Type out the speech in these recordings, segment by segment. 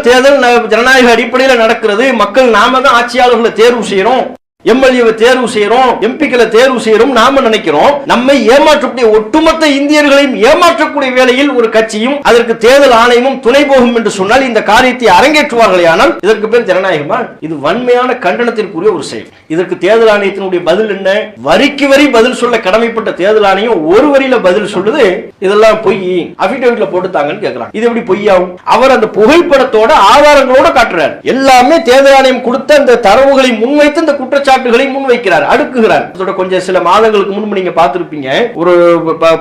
தேர்தல் ஜனநாயக அடிப்படையில் நடக்கிறது. மக்கள் நாம தான் ஆட்சியாளர்களை தேர்வு செய்யறோம், எம்எல்ஏவை தேர்வு செய்யறோம், எம்பிக்களை தேர்வு செய்யறோம். நாம நினைக்கிறோம் நம்மை ஏமாற்றக்கூடிய ஒட்டுமொத்த இந்தியர்களையும் ஏமாற்றக்கூடிய வேளையில் ஒரு கட்சியும் அதற்கு தேர்தல் ஆணையமும் துணை போகும் என்று சொன்னால் இந்த காரியத்தை அரங்கேற்றுவார்களே. ஆனால் இதற்கு பேர் ஜனநாயகமா? இது வன்மையான கண்டனத்திற்குரிய ஒரு செயல். இதற்கு தேர்தல் ஆணையத்தினுடைய பதில் என்ன? வரிக்கு வரி பதில் சொல்ல கடமைப்பட்ட தேர்தல் ஆணையம் ஒரு வரியில பதில் சொல்லுது, இதெல்லாம் பொய், அபிடவிட்ல போட்டுத்தாங்கன்னு கேட்கிறாங்க. இது எப்படி பொய்யாகும்? அவர் அந்த புகைப்படத்தோட ஆதாரங்களோட காட்டுறார். எல்லாமே தேர்தல் ஆணையம் கொடுத்த அந்த தரவுகளை முன்வைத்து இந்த குற்றச்சாட்டுகளை முன்வைக்கிறார், அடுக்குகிறார். கொஞ்சம் சில மாதங்களுக்கு முன்பு நீங்க பார்த்திருப்பீங்க, ஒரு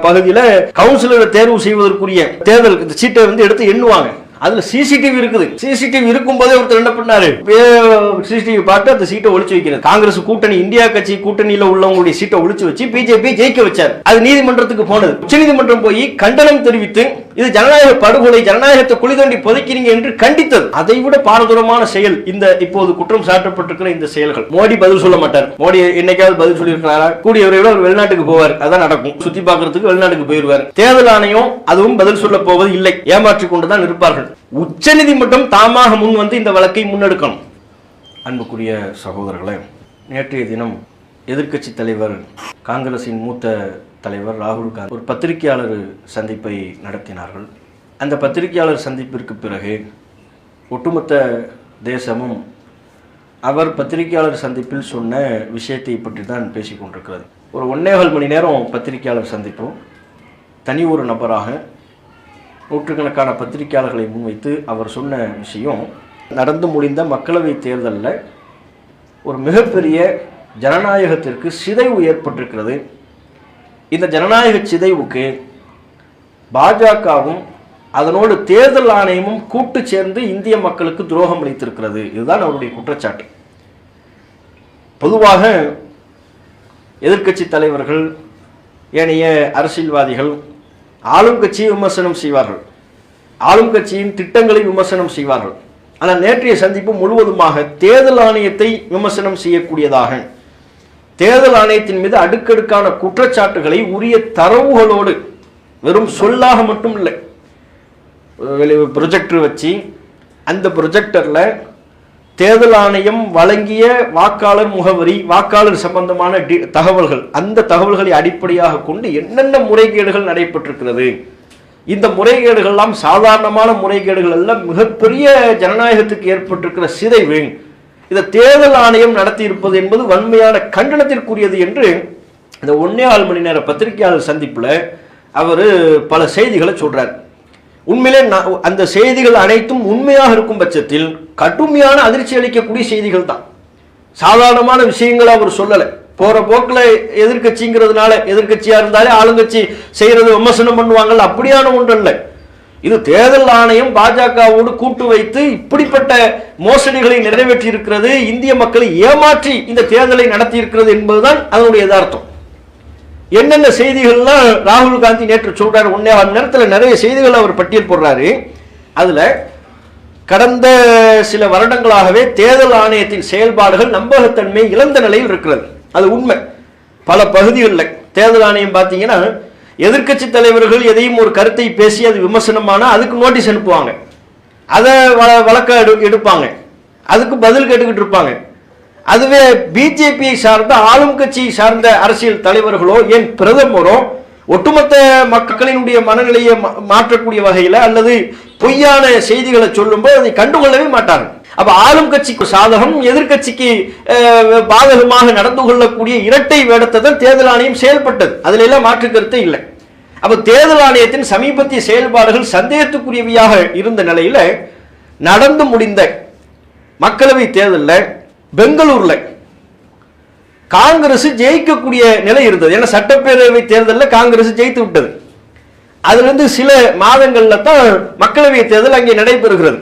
பகுதியில் கவுன்சிலரை தேர்வு செய்வதற்குரிய தேர்தல் சீட்டை எடுத்து எண்ணுவாங்க. அதுல சிசிடிவி இருக்குது. சிசிடிவி இருக்கும் போதே ஒருத்தர் என்ன பண்ணாரு, சிசிடிவி பார்த்து அந்த சீட்டை ஒளிச்சு வைக்கிறது. காங்கிரஸ் கூட்டணி, இந்தியா கட்சி கூட்டணியில உள்ளவங்களுடைய சீட்டை ஒளிச்சு வச்சு பிஜேபி ஜெயிக்க வச்சார். அது நீதிமன்றத்துக்கு போனது. உச்சநீதிமன்றம் போய் கண்டனம் தெரிவித்து இது ஜனநாயக படுகொலை, ஜனநாயகத்தை குளிதோண்டி புதைக்கிறீங்க என்று கண்டித்தது. அதை விட பாரதூரமான செயல் இந்த இப்போது குற்றம் சாட்டப்பட்டிருக்கிற இந்த செயல்கள். மோடி பதில் சொல்ல மாட்டார். மோடி என்னைக்காவது பதில் சொல்லியிருக்கிறாரா? கூடிய விரைவில் வெளிநாட்டுக்கு போவார், அதான் நடக்கும். சுத்தி பார்க்கறதுக்கு வெளிநாட்டுக்கு போயிருவார். தேர்தல் ஆணையம் அதுவும் பதில் சொல்ல போவது இல்லை, ஏமாற்றிக் கொண்டுதான் இருப்பார்கள். உச்சநீதிமன்றம் தாமாக முன் வந்து இந்த வழக்கை முன்னெடுக்கணும். அன்புக்குரிய சகோதரர்களே, நேற்றைய தினம் எதிர்க்கட்சி தலைவர், காங்கிரசின் மூத்த தலைவர் ராகுல் காந்தி ஒரு பத்திரிகையாளர் சந்திப்பை நடத்தினார்கள். அந்த பத்திரிகையாளர் சந்திப்பிற்கு பிறகு ஒட்டுமொத்த தேசமும் அவர் பத்திரிகையாளர் சந்திப்பில் சொன்ன விஷயத்தை பற்றி தான் பேசிக்கொண்டிருக்கிறது. ஒரு 1.25 மணி நேரம் பத்திரிகையாளர் சந்திப்பு. தனி ஒரு நபராக நூற்றுக்கணக்கான பத்திரிகையாளர்களை முன்வைத்து அவர் சொன்ன விஷயம், நடந்து முடிந்த மக்களவை தேர்தலில் ஒரு மிகப்பெரிய ஜனநாயகத்திற்கு சிதைவு ஏற்பட்டிருக்கிறது. இந்த ஜனநாயக சிதைவுக்கு பாஜகவும் அதனோடு தேர்தல் ஆணையமும் கூட்டு சேர்ந்து இந்திய மக்களுக்கு துரோகம் அளித்திருக்கிறது. இதுதான் அவருடைய குற்றச்சாட்டு. பொதுவாக எதிர்க்கட்சி தலைவர்கள், ஏனைய அரசியல்வாதிகள் ஆளும் கட்சியை விமர்சனம் செய்வார்கள், ஆளும் கட்சியின் திட்டங்களை விமர்சனம் செய்வார்கள். ஆனால் நேற்றைய சந்திப்பு முழுவதுமாக தேர்தல் ஆணையத்தை விமர்சனம் செய்யக்கூடியதாக, தேர்தல் ஆணையத்தின் மீது அடுக்கடுக்கான குற்றச்சாட்டுகளை உரிய தரவுகளோடு, வெறும் சொல்லாக மட்டும் இல்லை, ப்ரொஜெக்டர் வச்சு அந்த ப்ரொஜெக்டர்ல தேர்தல் ஆணையம் வழங்கிய வாக்காளர் முகவரி, வாக்காளர் சம்பந்தமான தகவல்கள், அந்த தகவல்களை அடிப்படையாக கொண்டு என்னென்ன முறைகேடுகள் நடைபெற்றிருக்கிறது, இந்த முறைகேடுகள் எல்லாம் சாதாரணமான முறைகேடுகள் எல்லாம் மிகப்பெரிய ஜனநாயகத்துக்கு ஏற்பட்டிருக்கிற சிதைவு, இதை தேர்தல் ஆணையம் நடத்தி இருப்பது என்பது வன்மையான கண்டனத்திற்குரியது என்று இந்த 1.25 மணி நேர பத்திரிகையாளர் சந்திப்புல அவர் பல செய்திகளை சொல்றார். உண்மையிலே அந்த செய்திகள் அனைத்தும் உண்மையாக இருக்கும் பட்சத்தில் கடுமையான அதிர்ச்சி அளிக்கக்கூடிய செய்திகள் தான். சாதாரணமான விஷயங்களை அவர் சொல்லலை. போற போக்கில் எதிர்கட்சிங்கிறதுனால, எதிர்கட்சியா இருந்தாலே ஆளுங்கட்சி செய்யறது விமர்சனம் பண்ணுவாங்க, அப்படியான ஒன்று இல்லை. இது தேர்தல் ஆணையம் பாஜகவோடு கூட்டு வைத்து இப்படிப்பட்ட மோசடிகளை நிறைவேற்றி இருக்கிறது, இந்திய மக்களை ஏமாற்றி இந்த தேர்தலை நடத்தி இருக்கிறது என்பதுதான் அதனுடைய யதார்த்தம். என்னென்ன செய்திகள்லாம் ராகுல் காந்தி நேற்று சொல்றாரு, 1.5 மணி நேரத்தில் நிறைய செய்திகள் அவர் பட்டியல் போடுறாரு. அதுல கடந்த சில வருடங்களாகவே தேர்தல் ஆணையத்தின் செயல்பாடுகள் நம்பகத்தன்மை இழந்த நிலையில் இருக்கிறது. அது உண்மை. பல பகுதிகளில் தேர்தல் ஆணையம் பார்த்தீங்கன்னா, எதிர்க்கட்சி தலைவர்கள் எதையும் ஒரு கருத்தை பேசி அது விமர்சனமான அதுக்கு நோட்டீஸ் அனுப்புவாங்க, அதை வழக்க எடுப்பாங்க, அதுக்கு பதில் கேட்டுக்கிட்டு இருப்பாங்க. அதுவே பிஜேபியை சார்ந்த ஆளும் கட்சியை சார்ந்த அரசியல் தலைவர்களோ, ஏன் பிரதமரோ ஒட்டுமொத்த மக்களினுடைய மனநிலையை மாற்றக்கூடிய வகையில் அல்லது பொய்யான செய்திகளை சொல்லும்போது அதை கண்டுகொள்ளவே மாட்டார்கள். அப்ப ஆளும் கட்சிக்கு சாதகம், எதிர்கட்சிக்கு பாதகமாக நடந்து கொள்ளக்கூடிய இரட்டை வேடத்தை தான் தேர்தல் ஆணையம் செயல்பட்டது. அதுல எல்லாம் மாற்று கருத்தே இல்லை. அப்ப தேர்தல் ஆணையத்தின் சமீபத்திய செயல்பாடுகள் சந்தேகத்துக்குரியவையாக இருந்த நிலையில நடந்து முடிந்த மக்களவை தேர்தலில் பெங்களூர்ல காங்கிரஸ் ஜெயிக்கக்கூடிய நிலை இருந்தது. ஏன்னா சட்டப்பேரவை தேர்தலில் காங்கிரஸ் ஜெயித்து விட்டது. அதுல இருந்து சில மாதங்கள்ல தான் மக்களவை தேர்தல் அங்கே நடைபெறுகிறது.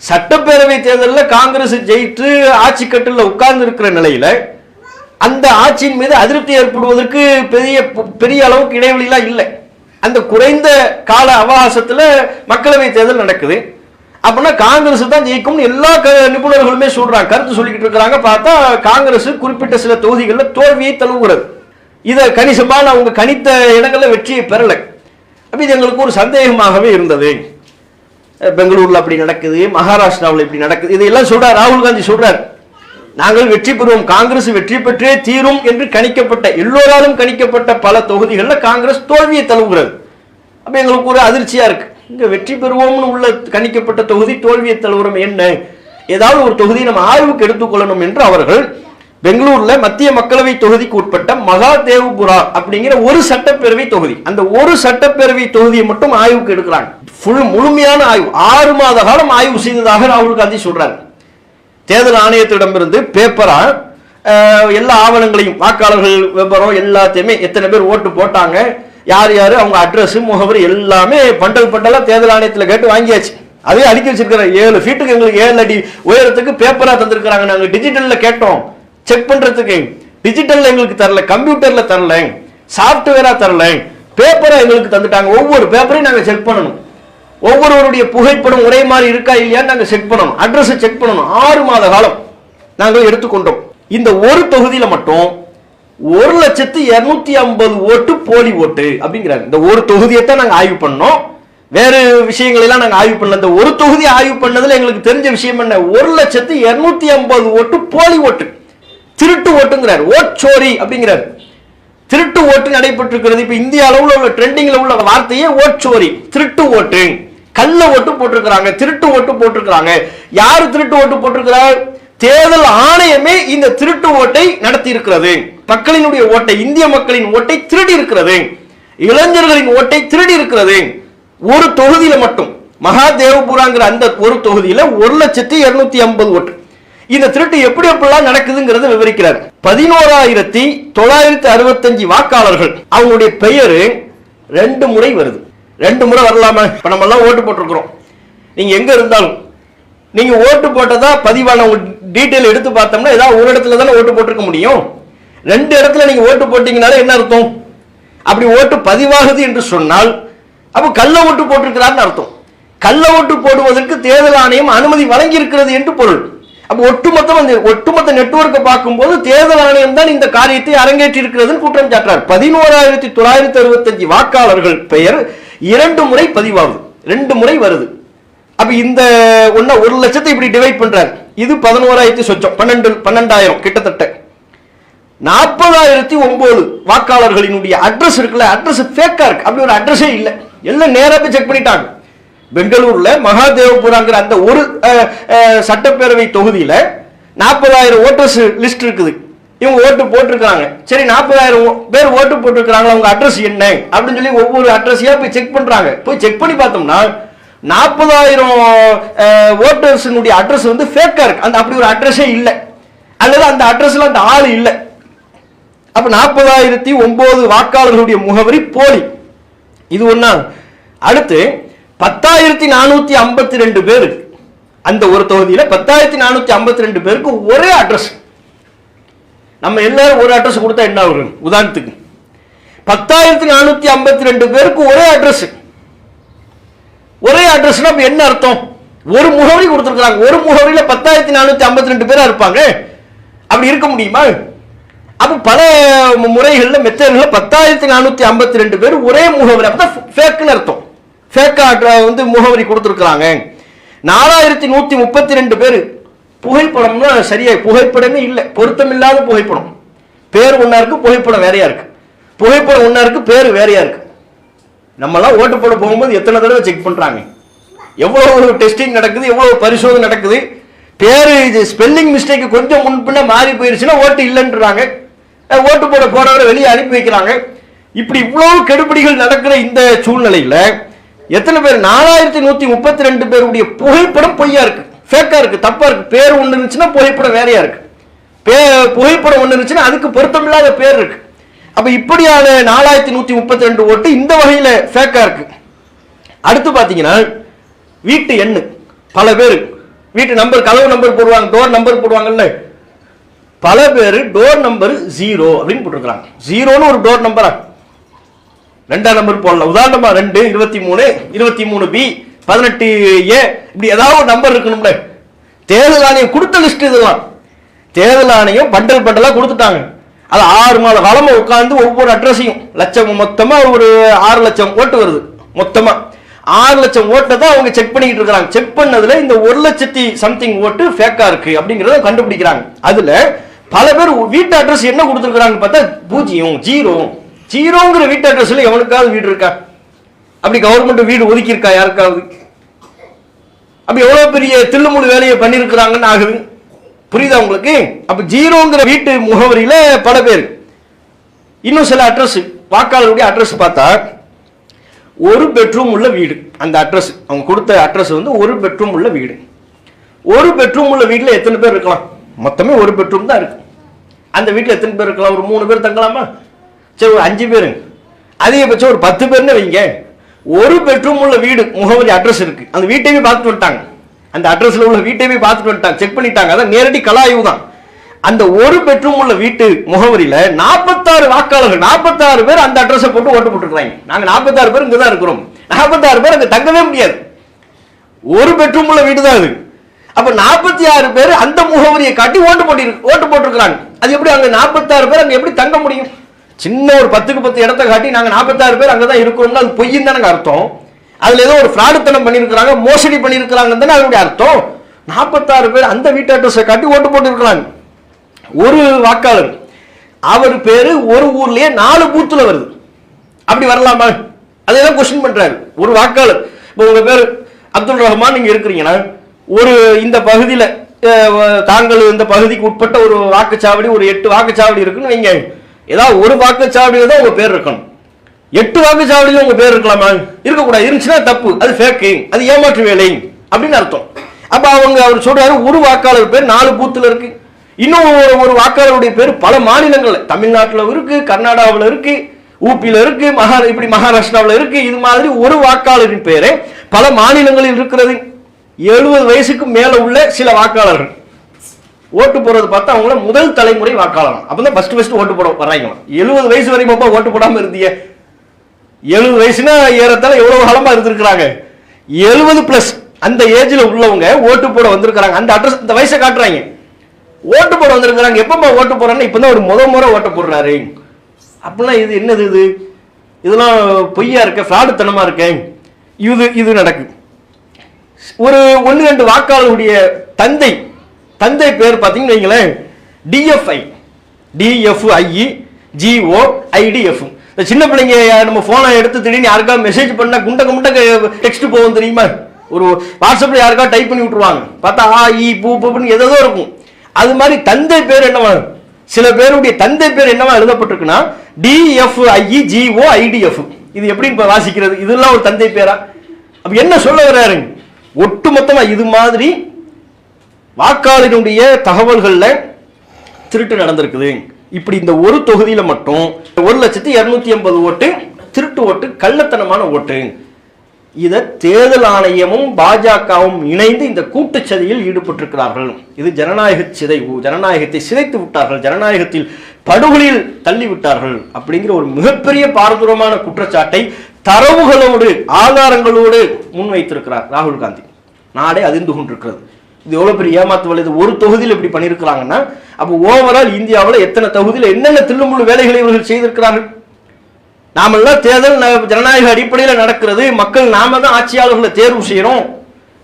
சட்டப்பேரவை தேர்தலில் காங்கிரஸ் ஜெயித்து ஆட்சி கட்டில் உட்கார்ந்து இருக்கிற நிலையில அந்த ஆட்சியின் மீது அதிருப்தி ஏற்படுவதற்கு பெரிய அளவுக்கு இடைவெளியெல்லாம் இல்லை. அந்த குறைந்த கால அவகாசத்துல மக்களவை தேர்தல் நடக்குது. அப்படின்னா காங்கிரஸ் தான் ஜெயிக்கும் எல்லா நிபுணர்களுமே சொல்றாங்க, கருத்து சொல்லிக்கிட்டு இருக்கிறாங்க. பார்த்தா காங்கிரஸ் குறிப்பிட்ட சில தொகுதிகளில் தோல்வியை தழுவுகிறது. இதை கணிசமான அவங்க கணித்த இடங்களில் வெற்றியை பெறலை. அப்ப இது எங்களுக்கு ஒரு சந்தேகமாகவே இருந்தது. பெங்களூர்ல அப்படி நடக்குது, மகாராஷ்டிராவில் இப்படி நடக்குது, இதெல்லாம் சொல்றார் ராகுல் காந்தி சொல்றார். நாங்கள் வெற்றி பெறுவோம், காங்கிரஸ் வெற்றி பெற்றே தீரும் என்று கணிக்கப்பட்ட, எல்லோராலும் கணிக்கப்பட்ட பல தொகுதிகளில் காங்கிரஸ் தோல்வியை தழுவுகிறது. அப்ப எங்களுக்கு ஒரு அதிர்ச்சியா இருக்கு, இங்க வெற்றி பெறுவோம்னு உள்ள கணிக்கப்பட்ட தொகுதி தோல்வியை தழுவுறோம், என்ன ஏதாவது ஒரு தொகுதியை நம்ம ஆய்வுக்கு எடுத்துக்கொள்ளணும் என்று அவர்கள் பெங்களூர்ல மத்திய மக்களவை தொகுதிக்கு உட்பட்ட மகாதேவ்புரா அப்படிங்கிற ஒரு சட்டப்பேரவை தொகுதி, அந்த ஒரு சட்டப்பேரவை தொகுதியை மட்டும் ஆய்வுக்கு எடுக்கிறாங்க. முழுமையான ஆய்வு, 6 மாத காலம் ஆய்வு செய்ததாக ராகுல் காந்தி சொல்றாரு. தேர்தல் ஆணையத்திடமிருந்து பேப்பரா எல்லா ஆவணங்களையும், வாக்காளர்கள் விவரம் எல்லாத்தையுமே, எத்தனை பேர் ஓட்டு போட்டாங்க, யார் யாரு, அவங்க அட்ரஸ், முகவரி எல்லாமே பண்டல் பண்டலா தேர்தல் ஆணையத்தில் கேட்டு வாங்கியாச்சு. அதே அடுக்கி வச்சிருக்கிற 7 ஃபீட்டுக்கு எங்களுக்கு 7 அடி உயரத்துக்கு பேப்பரா தந்திருக்கிறாங்க. நாங்க டிஜிட்டல்ல கேட்டோம் செக் பண்றதுக்கு, டிஜிட்டல்ல எங்களுக்கு தரல, கம்ப்யூட்டர்ல தரல, சாப்ட்வேரா தரல, பேப்பரா எங்களுக்கு தந்துட்டாங்க. ஒவ்வொரு பேப்பரையும் நாங்க செக் பண்ணணும், ஒவ்வொருவருடைய புகைப்படம் ஒரே மாதிரி இருக்கா இல்லையான்னு நாங்க செக் பண்ணணும், அட்ரஸ் செக் பண்ணணும். 6 மாத காலம் நாங்கள் எடுத்துக்கொண்டோம். இந்த ஒரு தொகுதியில மட்டும் 1,250,000 ஓட்டு போலி ஓட்டு அப்படிங்கிறாங்க. இந்த ஒரு தொகுதியை தான் நாங்க ஆய்வு பண்ணோம், வேறு விஷயங்கள் எல்லாம் நாங்க ஆய்வு பண்ணல. இந்த ஒரு தொகுதி ஆய்வு பண்ணதுல எங்களுக்கு தெரிஞ்ச விஷயம் என்ன, 1,250,000 ஓட்டு போலி ஓட்டு, திருட்டு ஓட்டுங்கிறார், ஓட்சோரி அப்படிங்கிறார். திருட்டு ஓட்டு நடைபெற்றிருக்கிறது. இப்ப இந்திய அளவுல உள்ள ட்ரெண்டிங்ல உள்ள வார்த்தையே ஓட்சோரி, திருட்டு ஓட்டு, கள்ள ஓட்டு போட்டிருக்கிறாங்க, திருட்டு ஓட்டு போட்டிருக்கிறாங்க. யாரு திருட்டு ஓட்டு போட்டிருக்கிறார்? தேர்தல் ஆணையமே இந்த திருட்டு ஓட்டை நடத்தி இருக்கிறது. மக்களினுடைய ஓட்டை, இந்திய மக்களின் ஓட்டை திருடி இருக்கிறது, இளைஞர்களின் ஓட்டை திருடி இருக்கிறது. ஒரு தொகுதியில மட்டும், மகாதேவ்புராங்கிற அந்த ஒரு தொகுதியில 1,250,000 ஓட்டு. இந்த திருட்டு எப்படி எப்படிலாம் நடக்குதுங்கிறத விவரிக்கிறார். 11,965 வாக்காளர்கள், அவங்களுடைய பெயர் 2 முறை வருது. 2 முறை வரலாமா? இப்ப நம்ம எல்லாம் ஓட்டு போட்டிருக்கிறோம், நீங்க எங்க இருந்தாலும் நீங்க ஓட்டு போட்டதா பதிவான டீட்டெயில் எடுத்து பார்த்தோம்னா ஏதாவது ஒரு இடத்துல தானே ஓட்டு போட்டிருக்க முடியும். 2 இடத்துல நீங்க ஓட்டு போட்டீங்கனால என்ன அர்த்தம்? அப்படி ஓட்டு பதிவாகுது என்று சொன்னால் அப்ப கள்ள ஓட்டு போட்டிருக்கிறார்னு அர்த்தம். கள்ள ஓட்டு போடுவதற்கு தேர்தல் ஆணையம் அனுமதி வழங்கி இருக்கிறது என்று பொருள். அப்ப ஒட்டுமொத்த நெட்வொர்க்கை பார்க்கும்போது தேர்தல் ஆணையம் தான் இந்த காரியத்தை அரங்கேற்றி இருக்கிறது குற்றம் சாட்டுறார். 11,965 வாக்காளர்கள் பெயர் 2 முறை பதிவாகுது, 2 முறை வருது. அப்ப இந்த 1,00,000 இப்படி டிவைட் பண்றாரு. இது 11,000 சொச்சம், 12,000 கிட்டத்தட்ட. 40,009 வாக்காளர்களினுடைய அட்ரஸ் இருக்குல்ல, அட்ரஸ் ஃபேக்கா இருக்கு, அப்படி ஒரு அட்ரஸே இல்லை, எல்லாம் நேரா போய் செக் பண்ணிட்டாங்க. பெங்களூர்ல மகாதேவ்புராங்கிற அந்த ஒரு சட்டப்பேரவை தொகுதியில 40,000 ஓட்டர்ஸ் லிஸ்ட் இருக்குது. இவங்க ஓட்டு போட்டிருக்காங்க. சரி, 40,000 பேர் ஓட்டு போட்டிருக்காங்க, அவங்க அட்ரஸ் என்ன அப்படின்னு சொல்லி ஒவ்வொரு அட்ரஸையா போய் செக் பண்றாங்க. போய் செக் பண்ணி பார்த்தோம்னா 40,000 ஓட்டர்ஸினுடைய அட்ரஸ் வந்து ஃபேக்கா இருக்கு, அந்த அப்படி ஒரு அட்ரஸே இல்லை, அல்லது அந்த அட்ரஸ்ல அந்த ஆள் இல்லை. அப்ப 40,009 வாக்காளர்களுடைய முகவரி போலி. இது ஒண்ணா. அடுத்து 10,452 பேர், அந்த ஒரு தொகுதியில 10,452 பேருக்கு ஒரே அட்ரஸ். நம்ம எல்லாரும் ஒரு அட்ரஸ் கொடுத்தா என்ன வரும்? உதாரணத்துக்கு 10,452 பேருக்கு ஒரே அட்ரஸ். ஒரே அட்ரஸ்னா என்ன அர்த்தம்? ஒரு முகவரி கொடுத்திருக்காங்க, ஒரு முகவரியில 10,452 பேரா இருப்பாங்க, அப்படி இருக்க முடியுமா? அப்ப பல முறைகள்ல மெத்தட்ல 10,452 பேர் ஒரே முகவரி, அப்பதான் ஃபேக்னு அர்த்தம். ஃபேக்கா வந்து முகவரி கொடுத்திருக்காங்க. 4,132 பேர் புகைப்படம்னா சரியா புகைப்படமே இல்லை, பொருத்தம் இல்லாத புகைப்படம். பேர் ஒன்னா இருக்கு, புகைப்படம் வேறையா இருக்கு, புகைப்படம் ஒன்னா இருக்கு, பேர் வேறையா இருக்கு. நம்மலாம் ஓட்டு போட போகும்போது எத்தனை தடவை செக் பண்றாங்க, எவ்வளவு டெஸ்டிங் நடக்குது, எவ்வளவு பரிசோதனை நடக்குது. பேரு ஸ்பெல்லிங் மிஸ்டேக் கொஞ்சம் முன்பின்ன மாறி போயிருச்சுன்னா ஓட்டு இல்லைன்றாங்க, ஓட்டு போட போறவரை வெளியே அனுப்பி வைக்கிறாங்க. இப்படி இவ்வளவு கெடுபிடிகள் நடக்கிற இந்த சூழ்நிலையில எத்தனை பேர் 4,132 பேருடைய புகைப்படம் பொய்யா இருக்கு, ஃபேக்கா இருக்கு, தப்பா இருக்கு. பேர் ஒண்ணு இருந்துச்சுன்னா புகைப்படம் வேறையா இருக்கு, புகைப்படம் ஒண்ணு இருந்துச்சுன்னா அதுக்கு பொருத்தமில்லாத பேர் இருக்கு. அப்ப இப்படியான 4,132 ஓட்டு இந்த வகையில ஃபேக்கா இருக்கு. அடுத்து பாத்தீங்கன்னா வீட்டு எண்ணு, பல பேர் வீட்டு நம்பர், கதவு நம்பர் போடுவாங்க, டோர் நம்பர் போடுவாங்கல்ல, பல பேர் டோர் நம்பர் 0 அப்படின்னு போட்டிருக்காங்க. 0ன்னு ஒரு டோர் நம்பரா, 2ஆம் நம்பர் போடல. உதாரணமா 2, 23, 23B, 18A, இப்படி ஏதாவது நம்பர் இருக்கணும்ல. தேர்தல் ஆணையம் கொடுத்த லிஸ்ட் இதெல்லாம். தேர்தல் ஆணையம் பண்டல் பண்டலா கொடுத்துட்டாங்க. அது 6 மாத காலமா உட்கார்ந்து ஒவ்வொரு அட்ரஸையும் லட்சம், மொத்தமா ஒரு 6 லட்சம் ஓட்டு வருது மொத்தமா. 6 லட்சம் ஓட்டை தான் அவங்க செக் பண்ணிட்டு இருக்காங்க. செக் பண்ணதுல இந்த 1 லட்சத்தி சம்திங் ஓட்டு ஃபேக்கா இருக்கு அப்படிங்கறத கண்டுபிடிக்கிறாங்க. அதுல பல பேர் வீட்டு அட்ரஸ் என்ன கொடுத்துருக்காங்கன்னு பார்த்தா 0 0ங்கிற வீட்டு அட்ரஸ்ல எவனுக்காவது வீடு இருக்கா? அப்படி கவர்மெண்ட் வீடு ஒதுக்கி இருக்கா யாருக்காவது? அப்படி எவ்வளவு பெரிய தில்லுமுழு வேலையை பண்ணிருக்கிறாங்கன்னு ஆகுது. புரியுதா உங்களுக்கு? அப்ப 0ங்கிற வீட்டு முகவரியில பல பேர். இன்னும் சில அட்ரஸ், வாக்காளருடைய அட்ரஸ் பார்த்தா 1 பெட்ரூம் உள்ள வீடு. அந்த அட்ரஸ் அவங்க கொடுத்த அட்ரஸ் வந்து 1 பெட்ரூம் உள்ள வீடு. 1 பெட்ரூம் உள்ள வீட்டில் எத்தனை பேர் இருக்கலாம்? மொத்தமே 1 பெட்ரூம் தான் இருக்கு. அந்த வீட்டில் எத்தனை பேர் இருக்கலாம்? ஒரு 3 பேர் தங்கலாமா? சரி, ஒரு 5 பேரு, அதிகபட்சம் ஒரு 10 பேர்னு வைங்க. 1 பெட்ரூம் உள்ள வீடு முகவரி அட்ரஸ் இருக்கு. அந்த வீட்டையுமே பார்த்துட்டு வந்துட்டாங்க. அந்த அட்ரஸ்ல உள்ள வீட்டையுமே பார்த்துட்டு வந்துட்டாங்க, செக் பண்ணிட்டாங்க. அதான் நேரடி கலாய்வு தான். அந்த 1 பெட்ரூம் உள்ள வீட்டு முகவரியில 46 வாக்காளர்கள், 46 பேர் அந்த அட்ரஸை போட்டு ஓட்டு போட்டுருக்காங்க. நாங்க 46 பேர் இங்கதான் இருக்கிறோம். 46 பேர் அங்க தங்கவே முடியாது. 1 பெட்ரூம் உள்ள வீடு தான் அது. அப்ப 46 பேர் அந்த முகவரியை காட்டி ஓட்டு போட்டிருக்கிறாங்க. அது எப்படி அங்க 46 பேர் அங்க எப்படி தங்க முடியும்? சின்ன ஒரு 10க்கு 10 இடத்தை காட்டி நாங்க 46 பேர் அங்கதான் இருக்கிறோம்னா அது பொய்ன்னு தானே அர்த்தம். அதுல ஏதோ ஒரு ஃப்ராடுத்தனம் பண்ணிருக்கிறாங்க, மோசடி பண்ணிருக்கிறாங்கன்னு தானே அதனுடைய அர்த்தம். 46 பேர் அந்த வீட்டு அட்ரஸை காட்டி ஓட்டு போட்டிருக்கிறாங்க. ஒரு வாக்காளர், அவர் பேரு ஒரு ஊர்லயே 4 பூத்துல வருது. அப்படி வரலாமா? அதெல்லாம் கொஸ்டின் பண்றாரு ஒரு வாக்காளர். இப்போ உங்க பேரு அப்துல் ரஹ்மான், நீங்க இருக்கிறீங்கன்னா ஒரு இந்த பகுதியில தாங்கள் இந்த பகுதிக்கு உட்பட்ட ஒரு வாக்குச்சாவடி, ஒரு 8 வாக்குச்சாவடி இருக்குன்னு வைங்க. ஏதாவது ஒரு வாக்குச்சாவடியில தான் உங்க பேர் இருக்கணும். 8 வாக்குச்சாவடியில உங்க பேர் இருக்கலாமா? இருக்கக்கூடாது. இருந்துச்சுன்னா தப்பு, அது ஃபேக்கு, அது ஏமாற்று வேலை அப்படின்னு அர்த்தம். அப்ப அவர் சொல்றாரு ஒரு வாக்காளர் பேர் 4 பூத்துல இருக்கு. இன்னும் ஒரு வாக்காளருடைய பேர் பல மாநிலங்கள்ல, தமிழ்நாட்டில் இருக்கு, கர்நாடகாவில் இருக்கு, ஊபியில இருக்கு, இப்படி மகாராஷ்டிராவில் இருக்கு. இது மாதிரி ஒரு வாக்காளரின் பேரு பல மாநிலங்களில் இருக்கிறது. 70 வயசுக்கு மேல உள்ள சில வாக்காளர்கள் ஓட்டு போறது பார்த்தா அவங்கள முதல் தலைமுறை வாக்காளர். அப்பதான் ஃபர்ஸ்ட் ஓட்டு போட வர்றாங்க. 70 வயசு வரைக்கும் ஓட்டு போடாம இருந்தீங்க. 70 வயசுனா ஏறத்தால எவ்வளவு காலமா இருந்திருக்கிறாங்க. 70+ அந்த ஏஜ்ல உள்ளவங்க ஓட்டு போட வந்திருக்கிறாங்க. அந்த அட்ரஸ், இந்த வயசை காட்டுறாங்க. ஓட்டு போட வந்திருக்கிறாங்க. எப்ப ஓட்டு போறாங்க? இப்பதான் ஒரு முறை ஓட்டு போடுறாரு. அப்படின்னா இது என்னது? இதெல்லாம் பொய்யா இருக்க, ஃப்ராடுத்தனமா இருக்க. இது நடக்கு. ஒரு 1-2 வாக்காளருடைய தந்தை பேர் பாத்தீங்கன்னு வைங்களேன், DFI GOIDF. சின்ன பிள்ளைங்க நம்ம போனை எடுத்து திடீர்னு யாருக்காவது மெசேஜ் பண்ணா குண்ட டெக்ஸ்ட் போகும் தெரியுமா? ஒரு வாட்ஸ்அப்ல யாருக்காவது டைப் பண்ணி விட்டுருவாங்க. பார்த்தா பூன்னு ஏதோ இருக்கும். அது மாதிரி தந்தை பேர் என்னவா, சில பேருடைய தந்தை பேர் என்னவா எழுதப்பட்டிருக்குன்னா DFI GOIDF. இது எப்படி இப்ப வாசிக்கிறது? இதெல்லாம் ஒரு தந்தை பேரா? அப்ப என்ன சொல்ல வர்றாரு? ஒட்டுமொத்தமா இது மாதிரி வாக்காளருடைய தகவல்கள்ல திருட்டு நடந்திருக்குது. இப்படி இந்த ஒரு தொகுதியில மட்டும் 1,280,000 ஓட்டு திருட்டு ஓட்டு, கள்ளத்தனமான ஓட்டு. இத தேர்தல் ஆணையமும் பாஜகவும் இணைந்து இந்த கூட்டுச்சதியில் ஈடுபட்டிருக்கிறார்கள். இது ஜனநாயக சிதைவு, ஜனநாயகத்தை சிதைத்து விட்டார்கள், ஜனநாயகத்தில் படுகொலியில் தள்ளிவிட்டார்கள் அப்படிங்கிற ஒரு மிகப்பெரிய பாரதூரமான குற்றச்சாட்டை தரவுகளோடு ஆதாரங்களோடு முன்வைத்திருக்கிறார் ராகுல் காந்தி. நாடே அதிர்ந்து கொண்டிருக்கிறது. இது எவ்வளவு பெரிய ஏமாத்து வேலை. ஒரு தொகுதியில் இப்படி பண்ணிருக்கிறாங்கன்னா அப்ப ஓவரால் இந்தியாவில் எத்தனை தொகுதியில் என்னென்ன தில்லுமுள்ளு வேலைகளை இவர்கள் செய்திருக்கிறார்கள்? நாமெல்லாம் தேர்தல் ஜனநாயக அடிப்படையில் நடக்கிறது. மக்கள் நாம தான் ஆட்சியாளர்களை தேர்வு செய்யறோம்,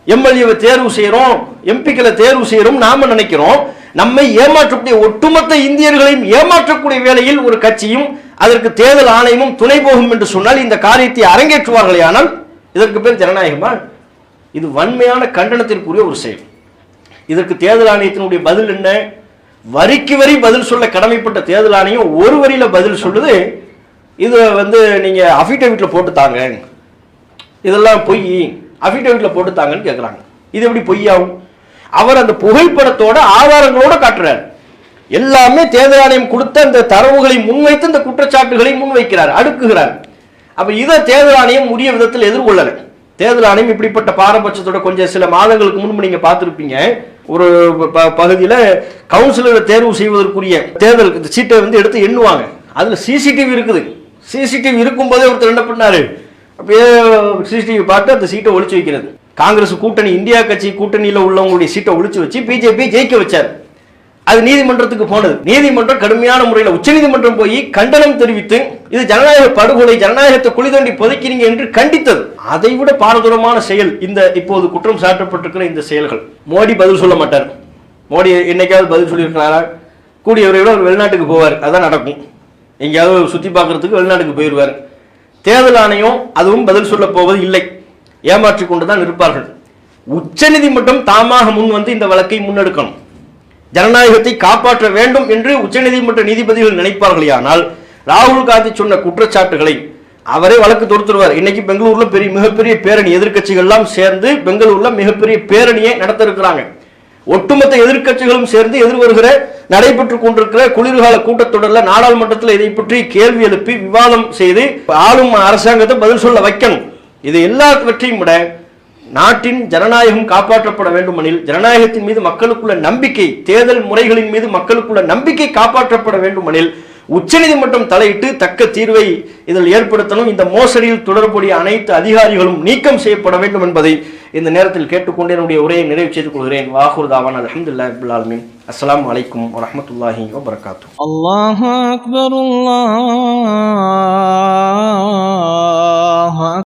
எம்எல்ஏவை தேர்வு செய்யறோம், எம்பிக்களை தேர்வு செய்யறோம் நாம நினைக்கிறோம். நம்மை ஏமாற்றக்கூடிய ஒட்டுமொத்த இந்தியர்களையும் ஏமாற்றக்கூடிய வேளையில் ஒரு கட்சியும் அதற்கு தேர்தல் ஆணையமும் துணை போகும் என்று சொன்னால் இந்த காரியத்தை அரங்கேற்றுவார்களே. ஆனால் இதற்கு பேர் ஜனநாயகமா? இது வன்மையான கண்டனத்திற்குரிய ஒரு செயல். இதற்கு தேர்தல் ஆணையத்தினுடைய பதில் என்ன? வரிக்கு வரி பதில் சொல்ல கடமைப்பட்ட தேர்தல் ஆணையம் ஒரு வரியில பதில் சொல்லுது, இது நீங்க அஃபிடேவிட்ல போட்டு தாங்க, இதெல்லாம் பொய், அஃபிடேவிட்ல போட்டு தாங்கன்னு கேட்கிறாங்க. இது எப்படி பொய்யாகும்? அவர் அந்த புகைப்படத்தோட ஆதாரங்களோட காட்டுறாரு. எல்லாமே தேர்தல் ஆணையம் கொடுத்த அந்த தரவுகளை முன்வைத்து இந்த குற்றச்சாட்டுகளை முன்வைக்கிறார், அடுக்குகிறார். அப்ப இதை தேர்தல் ஆணையம் உரிய விதத்தில் எதிர்கொள்ளல. தேர்தல் ஆணையம் இப்படிப்பட்ட பாரபட்சத்தோட கொஞ்சம் சில மாதங்களுக்கு முன்பு நீங்க பார்த்திருப்பீங்க, ஒரு பகுதியில் கவுன்சிலரை தேர்வு செய்வதற்குரிய தேர்தல் சீட்டை எடுத்து எண்ணுவாங்க. அதுல சிசிடிவி இருக்குது. சிசிடிவி இருக்கும் போதே ஒருத்தர் என்ன பண்ணாரு, அப்படியே சிசிடிவி பார்த்து அந்த சீட்டை ஒழிச்சு வைக்கிறது. காங்கிரஸ் கூட்டணி, இந்தியா கட்சி கூட்டணியில உள்ளவங்களுடைய சீட்டை ஒழிச்சு வச்சு பிஜேபி ஜெயிக்க வச்சார். அது நீதிமன்றத்துக்கு போனது. நீதிமன்றம் கடுமையான முறையில் உச்சநீதிமன்றம் போய் கண்டனம் தெரிவித்து இது ஜனநாயக படுகொலை, ஜனநாயகத்தை குழி தோண்டி புதைக்கிறீங்க என்று கண்டித்தது. அதை விட பாரதூரமான செயல் இந்த இப்போது குற்றம் சாட்டப்பட்டிருக்கிற இந்த செயல்கள். மோடி பதில் சொல்ல மாட்டார். மோடி என்னைக்காவது பதில் சொல்லியிருக்கிறாரா? கூடிய விரைவில் அவர் வெளிநாட்டுக்கு போவார், அதான் நடக்கும். எங்கேயாவது சுற்றி பார்க்கறதுக்கு வெளிநாட்டுக்கு போயிடுவார். தேர்தல் ஆணையம் அதுவும் பதில் சொல்ல போவது இல்லை, ஏமாற்றிக் கொண்டுதான் இருப்பார்கள். உச்சநீதிமன்றம் தாமாக முன் வந்து இந்த வழக்கை முன்னெடுக்கணும். ஜனநாயகத்தை காப்பாற்ற வேண்டும் என்று உச்சநீதிமன்ற நீதிபதிகள் நினைப்பார்களே, ஆனால் ராகுல் காந்தி சொன்ன குற்றச்சாட்டுகளை அவரே வழக்கு தொடுத்துருவார். இன்னைக்கு பெங்களூர்ல மிகப்பெரிய பேரணி, எதிர்கட்சிகள் சேர்ந்து பெங்களூர்ல மிகப்பெரிய பேரணியை நடத்த இருக்கிறாங்க. ஒட்டுமொத்த எதிர்கட்சிகளும் சேர்ந்து எதிர்வருகிற நடைபெற்றுக் கொண்டிருக்கிற குளிர்கால கூட்டத்தொடரில் நாடாளுமன்றத்தில் இதை பற்றி கேள்வி எழுப்பி விவாதம் செய்து ஆளும் அரசாங்கத்தை பதில் சொல்ல வைக்கணும். இது எல்லாவற்றையும் விட நாட்டின் ஜனநாயகம் காப்பாற்றப்பட வேண்டுமெனில், ஜனநாயகத்தின் மீது மக்களுக்குள்ள நம்பிக்கை, தேர்தல் முறைகளின் மீது மக்களுக்குள்ள நம்பிக்கை காப்பாற்றப்பட வேண்டுமெனில் உச்சநீதிமன்றம் தலையிட்டு தக்க தீர்வை இதில் ஏற்படுத்தணும். இந்த மோசடியில் தொடர்புடைய அனைத்து அதிகாரிகளும் நீக்கம் செய்யப்பட வேண்டும் என்பதை இந்த நேரத்தில் கேட்டுக்கொண்டு என்னுடைய உரையை நிறைவு செய்து கொள்கிறேன். வாஹுர் தாவான் அல்ஹம்துலில்லாஹி ரப்பில் ஆலமீன். அஸ்ஸலாமு அலைக்கும் வரஹ்மத்துல்லாஹி வபரகாத்துஹு. அல்லாஹு அக்பர். அல்லாஹ்